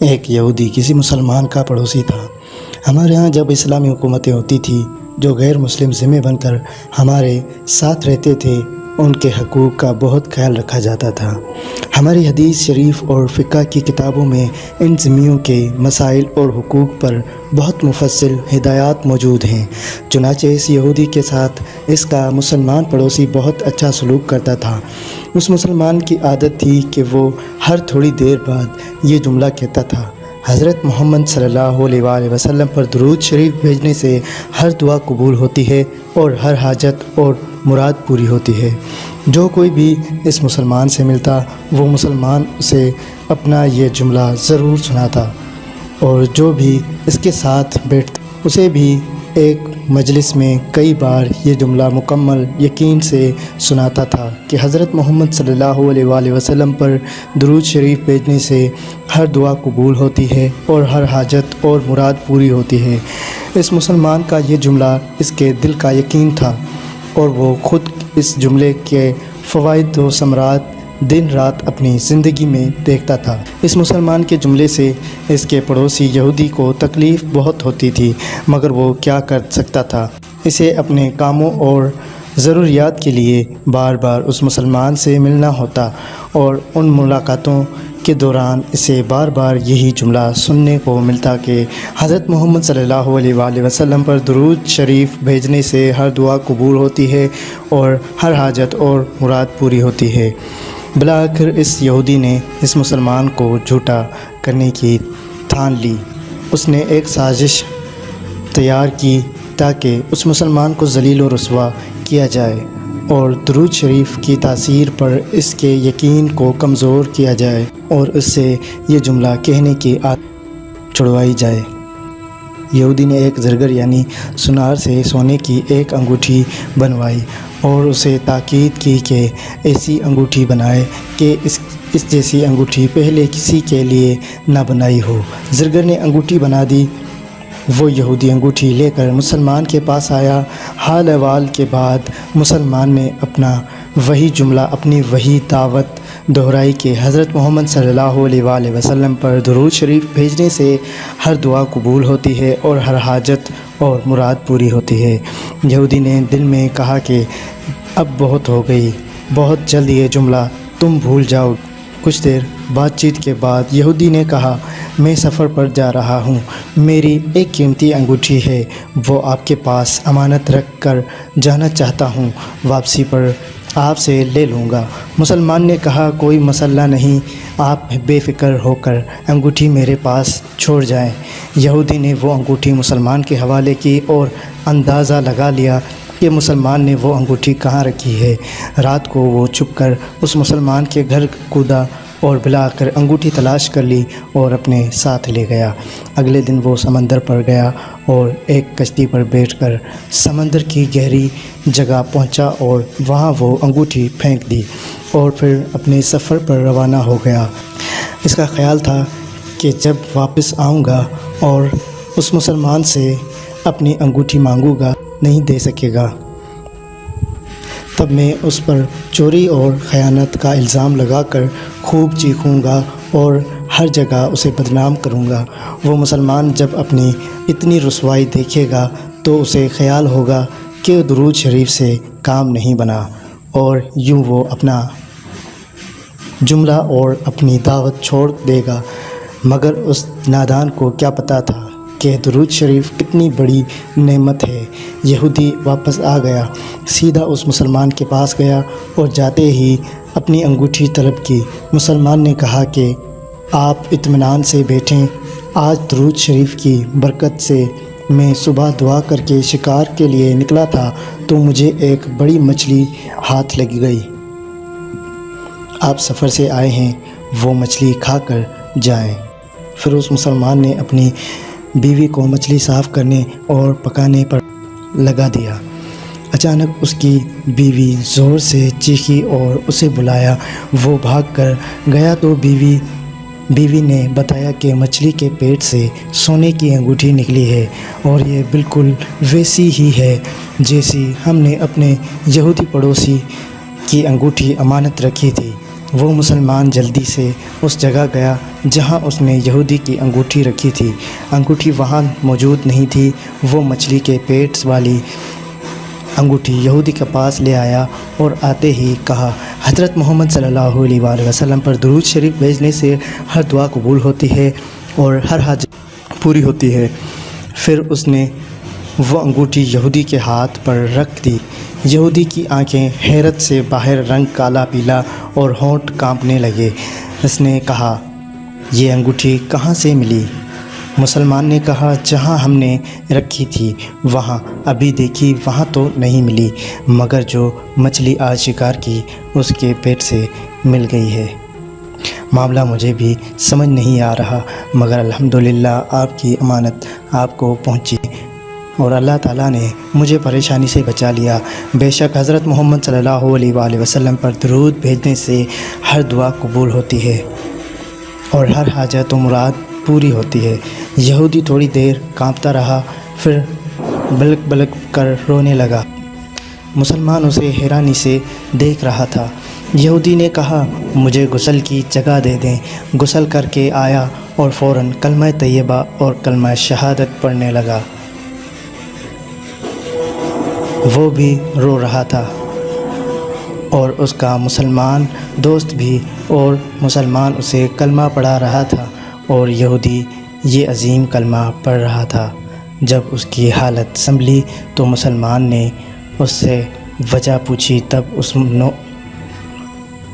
ایک یہودی کسی مسلمان کا پڑوسی تھا۔ ہمارے ہاں جب اسلامی حکومتیں ہوتی تھیں جو غیر مسلم ذمے بن کر ہمارے ساتھ رہتے تھے، ان کے حقوق کا بہت خیال رکھا جاتا تھا۔ ہماری حدیث شریف اور فقہ کی کتابوں میں ان ذمیوں کے مسائل اور حقوق پر بہت مفصل ہدایات موجود ہیں۔ چنانچہ اس یہودی کے ساتھ اس کا مسلمان پڑوسی بہت اچھا سلوک کرتا تھا۔ اس مسلمان کی عادت تھی کہ وہ ہر تھوڑی دیر بعد یہ جملہ کہتا تھا: حضرت محمد صلی اللہ علیہ وآلہ وسلم پر درود شریف بھیجنے سے ہر دعا قبول ہوتی ہے اور ہر حاجت اور مراد پوری ہوتی ہے۔ جو کوئی بھی اس مسلمان سے ملتا وہ مسلمان اسے اپنا یہ جملہ ضرور سناتا، اور جو بھی اس کے ساتھ بیٹھتا اسے بھی ایک مجلس میں کئی بار یہ جملہ مکمل یقین سے سناتا تھا کہ حضرت محمد صلی اللہ علیہ وآلہ وسلم پر درود شریف بھیجنے سے ہر دعا قبول ہوتی ہے اور ہر حاجت اور مراد پوری ہوتی ہے۔ اس مسلمان کا یہ جملہ اس کے دل کا یقین تھا، اور وہ خود اس جملے کے فوائد و ثمرات دن رات اپنی زندگی میں دیکھتا تھا۔ اس مسلمان کے جملے سے اس کے پڑوسی یہودی کو تکلیف بہت ہوتی تھی، مگر وہ کیا کر سکتا تھا؟ اسے اپنے کاموں اور ضروریات کے لیے بار بار اس مسلمان سے ملنا ہوتا، اور ان ملاقاتوں کے دوران اسے بار بار یہی جملہ سننے کو ملتا کہ حضرت محمد صلی اللہ علیہ وآلہ وسلم پر درود شریف بھیجنے سے ہر دعا قبول ہوتی ہے اور ہر حاجت اور مراد پوری ہوتی ہے۔ بالآخر اس یہودی نے اس مسلمان کو جھوٹا کرنے کی ٹھان لی۔ اس نے ایک سازش تیار کی تاکہ اس مسلمان کو ذلیل و رسوا کیا جائے اور درود شریف کی تاثیر پر اس کے یقین کو کمزور کیا جائے اور اس سے یہ جملہ کہنے کی عادت چھڑوائی جائے۔ یہودی نے ایک زرگر یعنی سونار سے سونے کی ایک انگوٹھی بنوائی اور اسے تاکید کی کہ ایسی انگوٹھی بنائے کہ اس جیسی انگوٹھی پہلے کسی کے لیے نہ بنائی ہو۔ زرگر نے انگوٹھی بنا دی۔ وہ یہودی انگوٹھی لے کر مسلمان کے پاس آیا۔ حال احوال کے بعد مسلمان نے اپنا وہی جملہ، اپنی وہی دعوت دہرائی کہ حضرت محمد صلی اللہ علیہ وآلہ وسلم پر درود شریف بھیجنے سے ہر دعا قبول ہوتی ہے اور ہر حاجت اور مراد پوری ہوتی ہے۔ یہودی نے دل میں کہا کہ اب بہت ہو گئی، بہت جلد یہ جملہ تم بھول جاؤ۔ کچھ دیر بات چیت کے بعد یہودی نے کہا: میں سفر پر جا رہا ہوں، میری ایک قیمتی انگوٹھی ہے، وہ آپ کے پاس امانت رکھ کر جانا چاہتا ہوں، واپسی پر آپ سے لے لوں گا۔ مسلمان نے کہا: کوئی مسئلہ نہیں، آپ بے فکر ہو کر انگوٹھی میرے پاس چھوڑ جائیں۔ یہودی نے وہ انگوٹھی مسلمان کے حوالے کی اور اندازہ لگا لیا کہ مسلمان نے وہ انگوٹھی کہاں رکھی ہے۔ رات کو وہ چھپ کر اس مسلمان کے گھر کودا اور بالآخر انگوٹھی تلاش کر لی اور اپنے ساتھ لے گیا۔ اگلے دن وہ سمندر پر گیا اور ایک کشتی پر بیٹھ کر سمندر کی گہری جگہ پہنچا اور وہاں وہ انگوٹھی پھینک دی اور پھر اپنے سفر پر روانہ ہو گیا۔ اس کا خیال تھا کہ جب واپس آؤں گا اور اس مسلمان سے اپنی انگوٹھی مانگوں گا، نہیں دے سکے گا، تب میں اس پر چوری اور خیانت کا الزام لگا کر خوب چیخوں گا اور ہر جگہ اسے بدنام کروں گا۔ وہ مسلمان جب اپنی اتنی رسوائی دیکھے گا تو اسے خیال ہوگا کہ درود شریف سے کام نہیں بنا، اور یوں وہ اپنا جملہ اور اپنی دعوت چھوڑ دے گا۔ مگر اس نادان کو کیا پتہ تھا کہ درود شریف کتنی بڑی نعمت ہے۔ یہودی واپس آ گیا، سیدھا اس مسلمان کے پاس گیا اور جاتے ہی اپنی انگوٹھی طلب کی۔ مسلمان نے کہا کہ آپ اطمینان سے بیٹھیں، آج درود شریف کی برکت سے میں صبح دعا کر کے شکار کے لیے نکلا تھا تو مجھے ایک بڑی مچھلی ہاتھ لگ گئی۔ آپ سفر سے آئے ہیں، وہ مچھلی کھا کر جائیں۔ پھر اس مسلمان نے اپنی بیوی کو مچھلی صاف کرنے اور پکانے پر لگا دیا۔ اچانک اس کی بیوی زور سے چیخی اور اسے بلایا۔ وہ بھاگ کر گیا تو بیوی نے بتایا کہ مچھلی کے پیٹ سے سونے کی انگوٹھی نکلی ہے، اور یہ بالکل ویسی ہی ہے جیسی ہم نے اپنے یہودی پڑوسی کی انگوٹھی امانت رکھی تھی۔ وہ مسلمان جلدی سے اس جگہ گیا جہاں اس نے یہودی کی انگوٹھی رکھی تھی۔ انگوٹھی وہاں موجود نہیں تھی۔ وہ مچھلی کے پیٹ والی انگوٹھی یہودی کے پاس لے آیا اور آتے ہی کہا، حضرت محمد صلی اللہ علیہ وآلہ وسلم پر درود شریف بھیجنے سے ہر دعا قبول ہوتی ہے اور ہر حاجت پوری ہوتی ہے۔ پھر اس نے وہ انگوٹھی یہودی کے ہاتھ پر رکھ دی۔ یہودی کی آنکھیں حیرت سے باہر، رنگ کالا پیلا اور ہونٹ کانپنے لگے۔ اس نے کہا، یہ انگوٹھی کہاں سے ملی؟ مسلمان نے کہا، جہاں ہم نے رکھی تھی وہاں، ابھی دیکھی وہاں تو نہیں ملی، مگر جو مچھلی آج شکار کی اس کے پیٹ سے مل گئی ہے۔ معاملہ مجھے بھی سمجھ نہیں آ رہا، مگر الحمدللہ آپ کی امانت آپ کو پہنچی اور اللہ تعالیٰ نے مجھے پریشانی سے بچا لیا۔ بے شک حضرت محمد صلی اللہ علیہ وآلہ وسلم پر درود بھیجنے سے ہر دعا قبول ہوتی ہے اور ہر حاجت و مراد پوری ہوتی ہے۔ یہودی تھوڑی دیر کانپتا رہا، پھر بلک بلک کر رونے لگا۔ مسلمان اسے حیرانی سے دیکھ رہا تھا۔ یہودی نے کہا، مجھے غسل کی جگہ دے دیں۔ غسل کر کے آیا اور فوراً کلمہ طیبہ اور کلمہ شہادت پڑھنے لگا۔ وہ بھی رو رہا تھا اور اس کا مسلمان دوست بھی، اور مسلمان اسے کلمہ پڑھا رہا تھا اور یہودی یہ عظیم کلمہ پڑھ رہا تھا۔ جب اس کی حالت سنبھلی تو مسلمان نے اس سے وجہ پوچھی، تب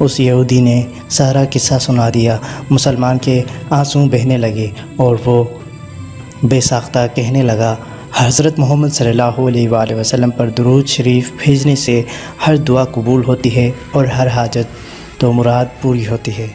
اس یہودی نے سارا قصہ سنا دیا۔ مسلمان کے آنسو بہنے لگے اور وہ بے ساختہ کہنے لگا، حضرت محمد صلی اللہ علیہ وآلہ وسلم پر درود شریف بھیجنے سے ہر دعا قبول ہوتی ہے اور ہر حاجت تو مراد پوری ہوتی ہے۔